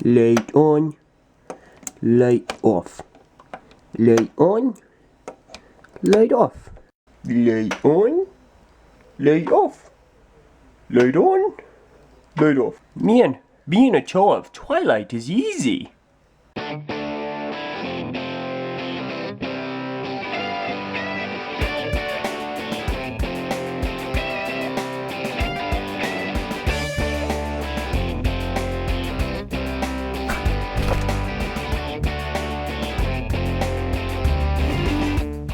Light on, light off. Light on, light off. Light on, light off. Light on, light off. Man, being a Toa of Twilight is easy.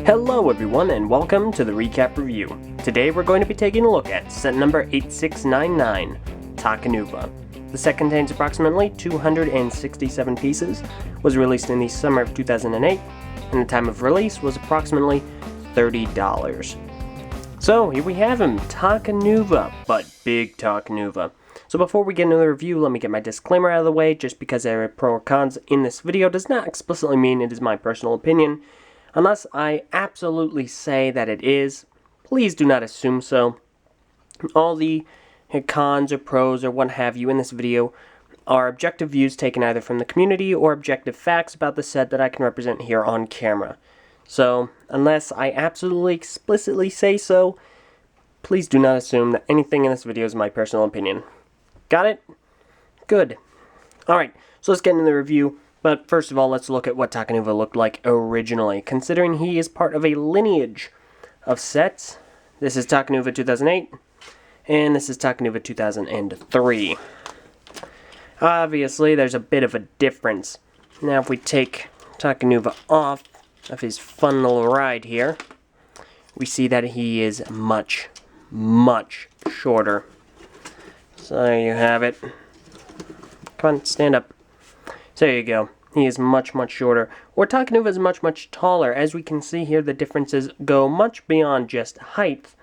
Hello everyone and welcome to the recap review. Today we're going to be taking a look at set number 8699, Takanuva. The set contains approximately 267 pieces, was released in the summer of 2008, and the time of release was approximately $30. So here we have him, Takanuva, but big Takanuva. So before we get into the review, let me get my disclaimer out of the way. Just because there are pro or cons in this video does not explicitly mean it is my personal opinion. Unless I absolutely say that it is, please do not assume so. All the cons or pros or what have you in this video are objective views taken either from the community or objective facts about the set that I can represent here on camera. So, unless I absolutely explicitly say so, please do not assume that anything in this video is my personal opinion. Got it? Good. Alright, so let's get into the review. But first of all, let's look at what Takanuva looked like originally, considering he is part of a lineage of sets. This is Takanuva 2008, and this is Takanuva 2003. Obviously, there's a bit of a difference. Now, if we take Takanuva off of his fun little ride here, we see that he is much, much shorter. So there you have it. Come on, stand up. So there you go. He is much, much shorter. Or Takanuva is much, much taller. As we can see here, the differences go much beyond just height,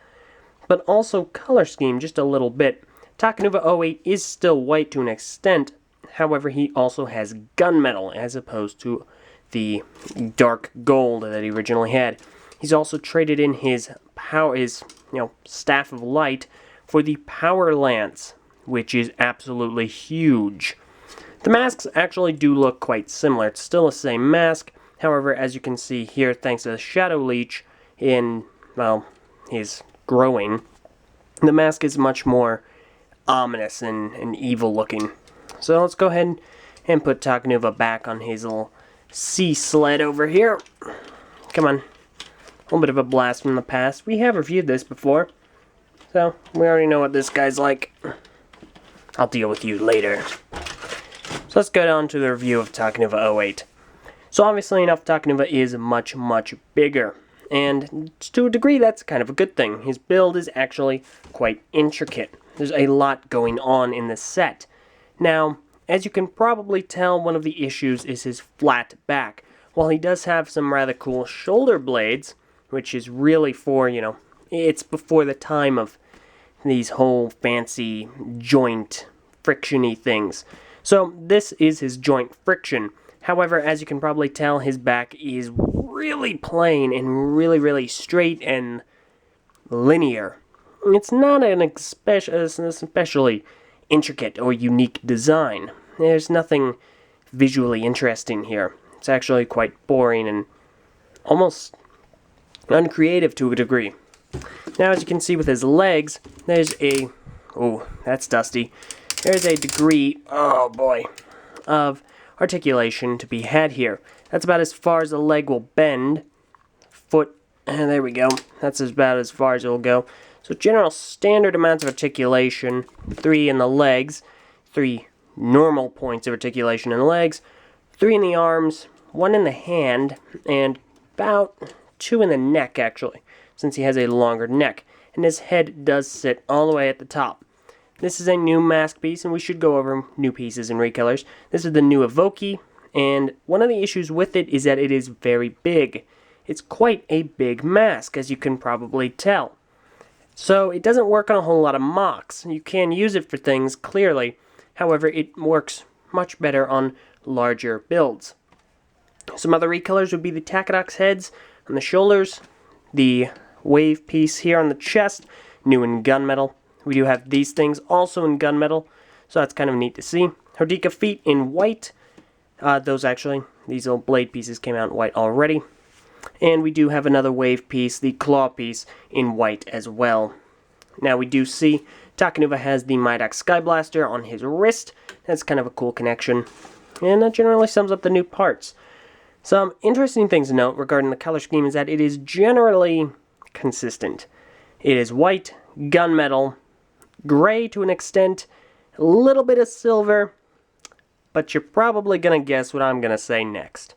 but also color scheme just a little bit. Takanuva 08 is still white to an extent. However, he also has gunmetal as opposed to the dark gold that he originally had. He's also traded in his power, staff of light for the power lance, which is absolutely huge. The masks actually do look quite similar. It's still the same mask. However, as you can see here, thanks to the Shadow Leech in, his growing, the mask is much more ominous and evil looking. So let's go ahead and put Takanuva back on his little sea sled over here. Come on. A little bit of a blast from the past. We have reviewed this before, so we already know what this guy's like. I'll deal with you later. So let's go down to the review of Takanuva 08. So obviously enough, Takanuva is much, much bigger. And to a degree, that's kind of a good thing. His build is actually quite intricate. There's a lot going on in this set. Now, as you can probably tell, one of the issues is his flat back. While he does have some rather cool shoulder blades, which is really for, it's before the time of these whole fancy joint friction-y things. So this is his joint friction. However, as you can probably tell, his back is really plain and really, really straight and linear. It's not an especially intricate or unique design. There's nothing visually interesting here. It's actually quite boring and almost uncreative to a degree. Now, as you can see with his legs, there's a... oh, that's dusty. There's a degree, oh boy, of articulation to be had here. That's about as far as the leg will bend. Foot, and there we go. That's about as far as it will go. So general standard amounts of articulation, 3 in the legs, 3 normal points of articulation in the legs, 3 in the arms, 1 in the hand, and about 2 in the neck actually, since he has a longer neck. And his head does sit all the way at the top. This is a new mask piece, and we should go over new pieces and recolors. This is the new Evoki, and one of the issues with it is that it is very big. It's quite a big mask, as you can probably tell. So it doesn't work on a whole lot of mocks. You can use it for things, clearly. However, it works much better on larger builds. Some other recolors would be the Takadox heads on the shoulders, the wave piece here on the chest, new in gunmetal. We do have these things also in gunmetal, so that's kind of neat to see. Hodica feet in white. These little blade pieces came out in white already. And we do have another wave piece, the claw piece, in white as well. Now we do see Takanuva has the Midax Sky Blaster on his wrist. That's kind of a cool connection. And that generally sums up the new parts. Some interesting things to note regarding the color scheme is that it is generally consistent. It is white, gunmetal, gray to an extent, a little bit of silver, but you're probably going to guess what I'm going to say next.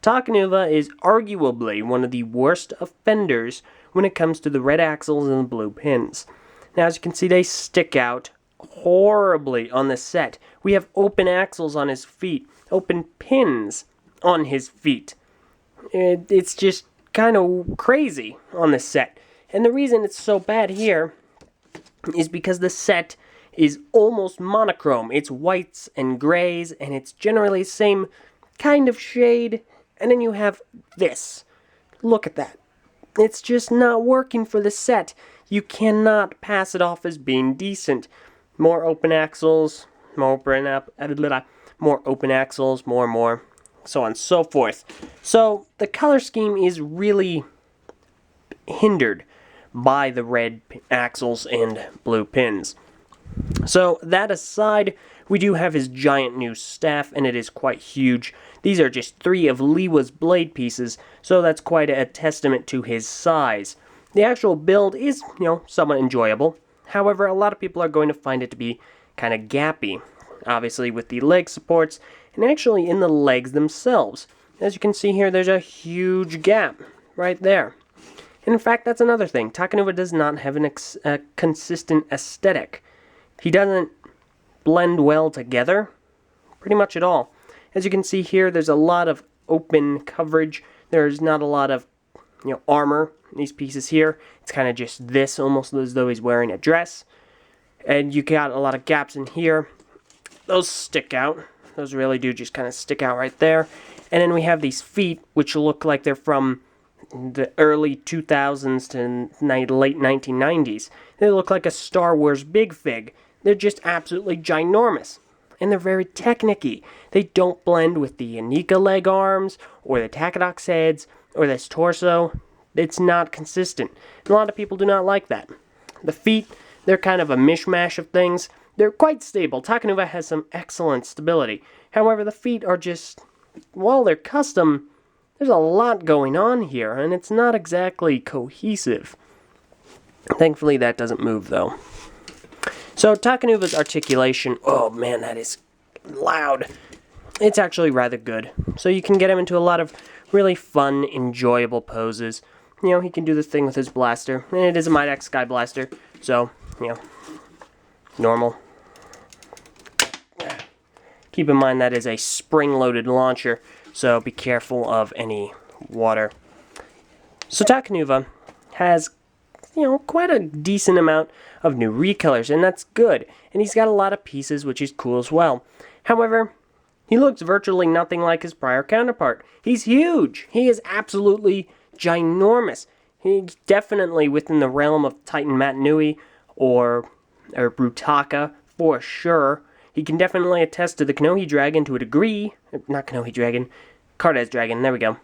Takanuva is arguably one of the worst offenders when it comes to the red axles and the blue pins. Now, as you can see, they stick out horribly on the set. We have open axles on his feet, open pins on his feet. It's just kind of crazy on the set. And the reason it's so bad here is because the set is almost monochrome. It's whites and grays, and it's generally the same kind of shade. And then you have this. Look at that. It's just not working for the set. You cannot pass it off as being decent. More open axles, more open axles, more, so on and so forth. So the color scheme is really hindered by the red axles and blue pins. So that aside, we do have his giant new staff, and it is quite huge. These are just 3 of Liwa's blade pieces, so that's quite a testament to his size. The actual build is, somewhat enjoyable. However, a lot of people are going to find it to be kind of gappy. Obviously with the leg supports, and actually in the legs themselves. As you can see here, there's a huge gap right there. And in fact, that's another thing. Takanuva does not have a consistent aesthetic. He doesn't blend well together, pretty much at all. As you can see here, there's a lot of open coverage. There's not a lot of, armor in these pieces here. It's kind of just this, almost as though he's wearing a dress. And you got a lot of gaps in here. Those stick out. Those really do just kind of stick out right there. And then we have these feet, which look like they're from the early 2000s to late 1990s. They look like a Star Wars Big Fig. They're just absolutely ginormous. And they're very technicky. They don't blend with the Anika leg arms, or the Takadox heads, or this torso. It's not consistent. And a lot of people do not like that. The feet, they're kind of a mishmash of things. They're quite stable. Takanuva has some excellent stability. However, the feet are just, while they're custom, there's a lot going on here, and it's not exactly cohesive. Thankfully, that doesn't move, though. So, Takanuva's articulation, oh man, that is loud. It's actually rather good. So you can get him into a lot of really fun, enjoyable poses. He can do this thing with his blaster, and it is a Midax Sky Blaster, so, normal. Keep in mind that is a spring-loaded launcher, so be careful of any water. So Takanuva has, quite a decent amount of new recolors, and that's good. And he's got a lot of pieces, which is cool as well. However, he looks virtually nothing like his prior counterpart. He's huge. He is absolutely ginormous. He's definitely within the realm of Titan Matanui or Brutaka, for sure. He can definitely attest to the Konohi Dragon to a degree. Not Konohi Dragon, Cardes Dragon, there we go.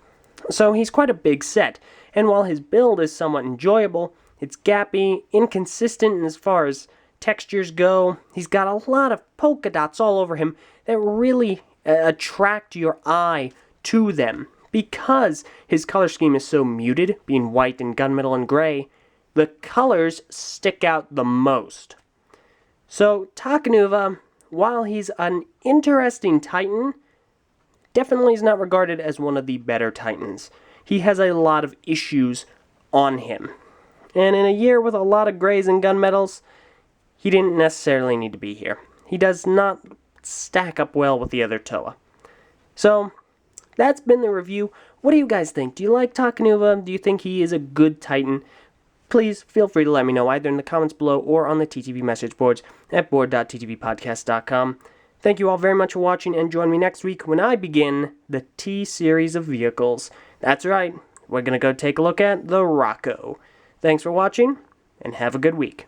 So he's quite a big set. And while his build is somewhat enjoyable, it's gappy, inconsistent as far as textures go. He's got a lot of polka dots all over him that really attract your eye to them. Because his color scheme is so muted, being white and gunmetal and gray, the colors stick out the most. So Takanuva, while he's an interesting Titan, definitely is not regarded as one of the better Titans. He has a lot of issues on him. And in a year with a lot of grays and gunmetals, he didn't necessarily need to be here. He does not stack up well with the other Toa. So, that's been the review. What do you guys think? Do you like Takanuva? Do you think he is a good Titan? Please feel free to let me know either in the comments below or on the TTV message boards at board.ttvpodcast.com. Thank you all very much for watching, and join me next week when I begin the T-Series of vehicles. That's right, we're going to go take a look at the Rocco. Thanks for watching, and have a good week.